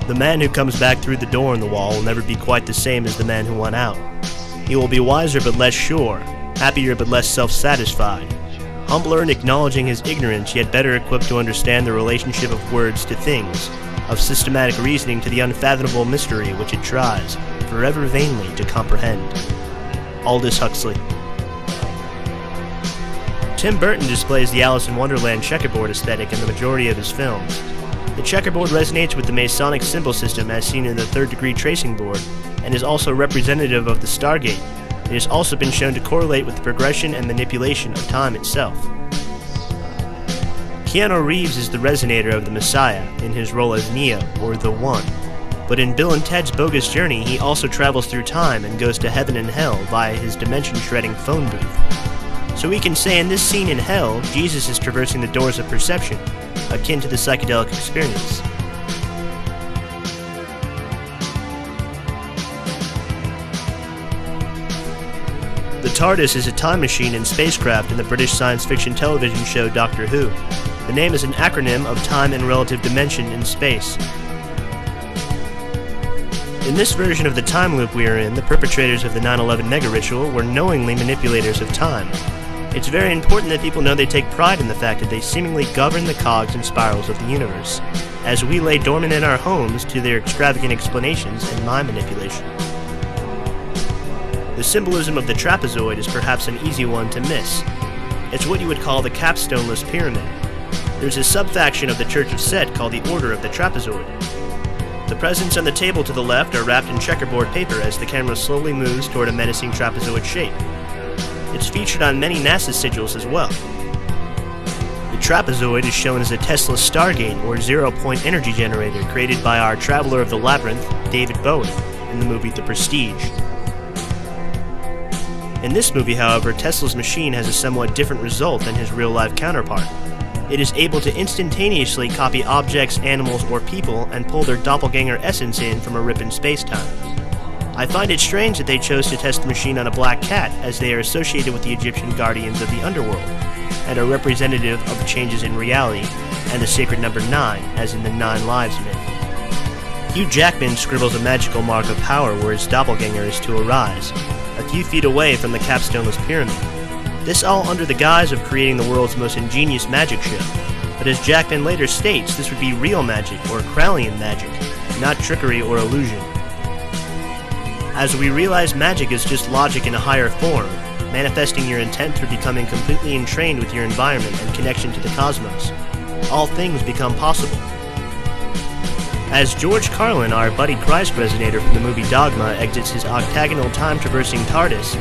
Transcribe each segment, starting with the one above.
The man who comes back through the door in the wall will never be quite the same as the man who went out. He will be wiser but less sure, happier but less self-satisfied, humbler in acknowledging his ignorance, yet better equipped to understand the relationship of words to things, of systematic reasoning to the unfathomable mystery which it tries, forever vainly, to comprehend. Aldous Huxley. Tim Burton displays the Alice in Wonderland checkerboard aesthetic in the majority of his films. The checkerboard resonates with the Masonic symbol system as seen in the third-degree tracing board, and is also representative of the Stargate. It has also been shown to correlate with the progression and manipulation of time itself. Keanu Reeves is the resonator of the Messiah in his role as Neo, or the One. But in Bill and Ted's Bogus Journey, he also travels through time and goes to heaven and hell via his dimension-shredding phone booth. So we can say in this scene in hell, Jesus is traversing the doors of perception, akin to the psychedelic experience. The TARDIS is a time machine and spacecraft in the British science fiction television show Doctor Who. The name is an acronym of time and relative dimension in space. In this version of the time loop we are in, the perpetrators of the 9/11 mega-ritual were knowingly manipulators of time. It's very important that people know they take pride in the fact that they seemingly govern the cogs and spirals of the universe, as we lay dormant in our homes to their extravagant explanations and mind manipulation. The symbolism of the trapezoid is perhaps an easy one to miss. It's what you would call the capstoneless pyramid. There's a subfaction of the Church of Set called the Order of the Trapezoid. The presents on the table to the left are wrapped in checkerboard paper as the camera slowly moves toward a menacing trapezoid shape. It's featured on many NASA sigils as well. The trapezoid is shown as a Tesla Stargate, or zero-point energy generator, created by our Traveler of the Labyrinth, David Bowie, in the movie The Prestige. In this movie, however, Tesla's machine has a somewhat different result than his real-life counterpart. It is able to instantaneously copy objects, animals, or people and pull their doppelganger essence in from a rip in space-time. I find it strange that they chose to test the machine on a black cat, as they are associated with the Egyptian guardians of the underworld, and are representative of changes in reality, and the sacred number 9, as in the 9 Lives myth. Hugh Jackman scribbles a magical mark of power where his doppelganger is to arise, a few feet away from the capstoneless pyramid. This all under the guise of creating the world's most ingenious magic show. But as Jackman later states, this would be real magic, or Crowleyan magic, not trickery or illusion. As we realize magic is just logic in a higher form, manifesting your intent through becoming completely entrained with your environment and connection to the cosmos, all things become possible. As George Carlin, our Buddy Christ resonator from the movie Dogma, exits his octagonal time-traversing TARDIS,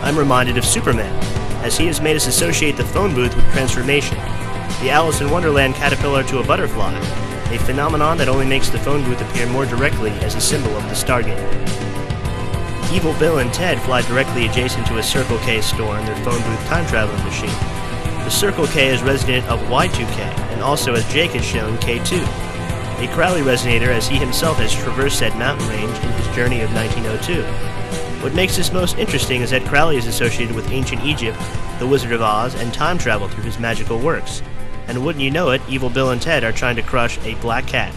I'm reminded of Superman, as he has made us associate the phone booth with transformation, the Alice in Wonderland caterpillar to a butterfly, a phenomenon that only makes the phone booth appear more directly as a symbol of the Stargate. Evil Bill and Ted fly directly adjacent to a Circle K store in their phone booth time-traveling machine. The Circle K is resident of Y2K, and also, as Jake has shown, K2, a Crowley resonator as he himself has traversed said mountain range in his journey of 1902. What makes this most interesting is that Crowley is associated with ancient Egypt, the Wizard of Oz, and time travel through his magical works. And wouldn't you know it, Evil Bill and Ted are trying to crush a black cat.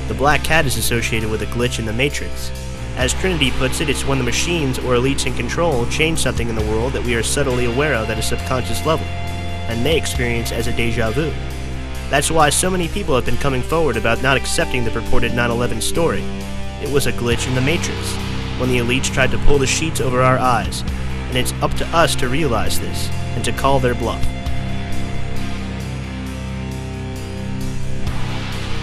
The black cat is associated with a glitch in the Matrix. As Trinity puts it, it's when the machines or elites in control change something in the world that we are subtly aware of at a subconscious level, and may experience as a déjà vu. That's why so many people have been coming forward about not accepting the purported 9/11 story. It was a glitch in the Matrix, when the elites tried to pull the sheets over our eyes, and it's up to us to realize this, and to call their bluff.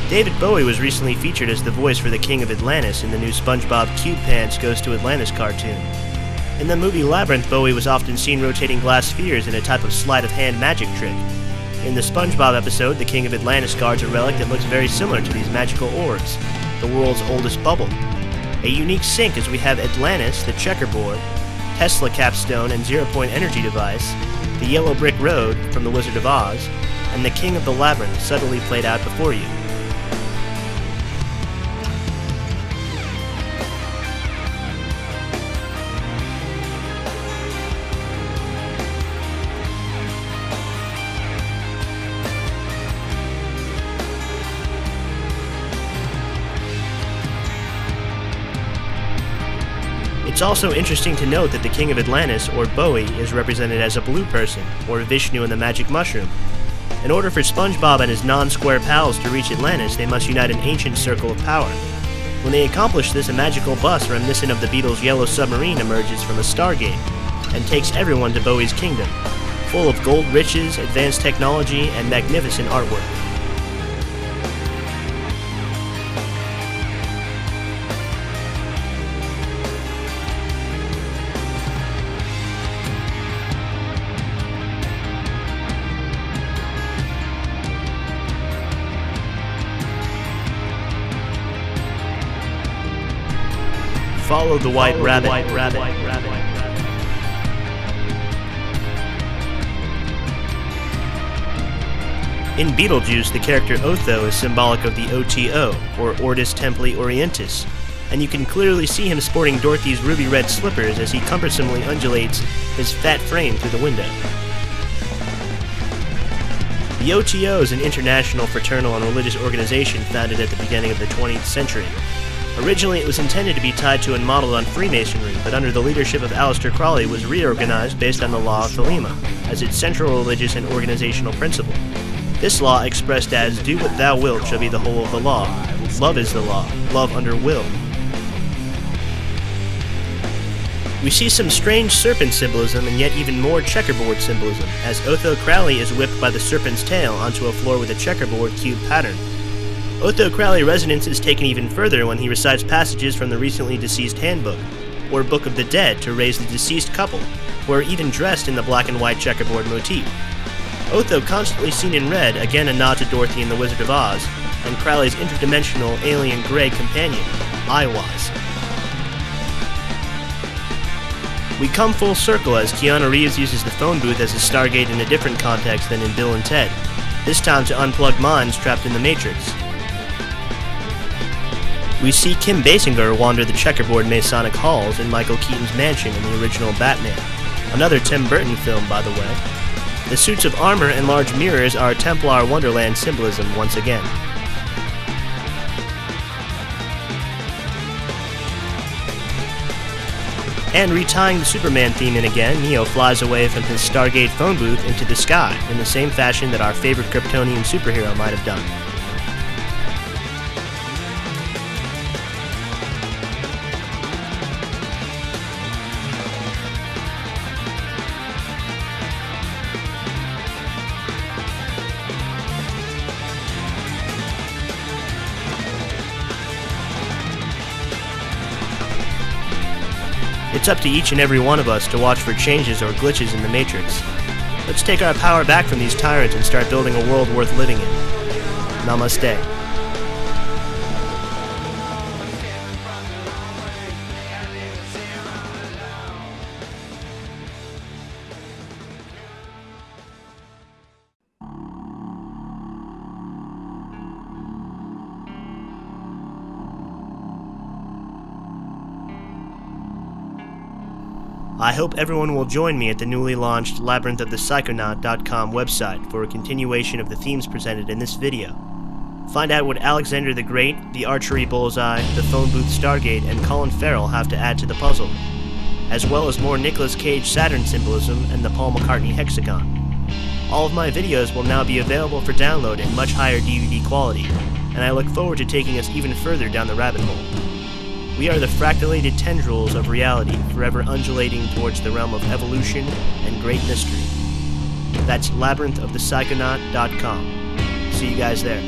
David Bowie was recently featured as the voice for the King of Atlantis in the new SpongeBob Cube Pants Goes to Atlantis cartoon. In the movie Labyrinth, Bowie was often seen rotating glass spheres in a type of sleight-of-hand magic trick. In the SpongeBob episode, the King of Atlantis guards a relic that looks very similar to these magical orbs, the world's oldest bubble. A unique sync as we have Atlantis, the checkerboard, Tesla capstone and zero-point energy device, the yellow brick road from the Wizard of Oz, and the King of the Labyrinth subtly played out before you. It's also interesting to note that the King of Atlantis, or Bowie, is represented as a blue person, or Vishnu and the Magic Mushroom. In order for SpongeBob and his non-square pals to reach Atlantis, they must unite an ancient circle of power. When they accomplish this, a magical bus reminiscent of the Beatles' Yellow Submarine emerges from a stargate, and takes everyone to Bowie's kingdom, full of gold riches, advanced technology, and magnificent artwork. Follow the white rabbit. In Beetlejuice, the character Otho is symbolic of the OTO, or Ortus Templi Orientis, and you can clearly see him sporting Dorothy's ruby red slippers as he cumbersomely undulates his fat frame through the window. The OTO is an international fraternal and religious organization founded at the beginning of the 20th century. Originally, it was intended to be tied to and modeled on Freemasonry, but under the leadership of Aleister Crowley was reorganized based on the Law of Thelema, as its central religious and organizational principle. This law, expressed as, "Do what thou wilt shall be the whole of the law. Love is the law. Love under will." We see some strange serpent symbolism and yet even more checkerboard symbolism, as Otho Crowley is whipped by the serpent's tail onto a floor with a checkerboard cube pattern. Otho Crowley resonance is taken even further when he recites passages from the recently deceased handbook, or Book of the Dead, to raise the deceased couple, who are even dressed in the black and white checkerboard motif. Otho constantly seen in red, again a nod to Dorothy and the Wizard of Oz, and Crowley's interdimensional alien gray companion, Eyewise. We come full circle as Keanu Reeves uses the phone booth as a stargate in a different context than in Bill and Ted, this time to unplug minds trapped in the Matrix. We see Kim Basinger wander the checkerboard Masonic halls in Michael Keaton's mansion in the original Batman, another Tim Burton film, by the way. The suits of armor and large mirrors are Templar Wonderland symbolism once again. And retying the Superman theme in again, Neo flies away from his Stargate phone booth into the sky in the same fashion that our favorite Kryptonian superhero might have done. It's up to each and every one of us to watch for changes or glitches in the Matrix. Let's take our power back from these tyrants and start building a world worth living in. Namaste. I hope everyone will join me at the newly launched labyrinthofthepsychonaut.com website for a continuation of the themes presented in this video. Find out what Alexander the Great, the archery bullseye, the phone booth Stargate, and Colin Farrell have to add to the puzzle, as well as more Nicolas Cage Saturn symbolism and the Paul McCartney hexagon. All of my videos will now be available for download in much higher DVD quality, and I look forward to taking us even further down the rabbit hole. We are the fractalated tendrils of reality, forever undulating towards the realm of evolution and great mystery. That's labyrinthofthepsychonaut.com. See you guys there.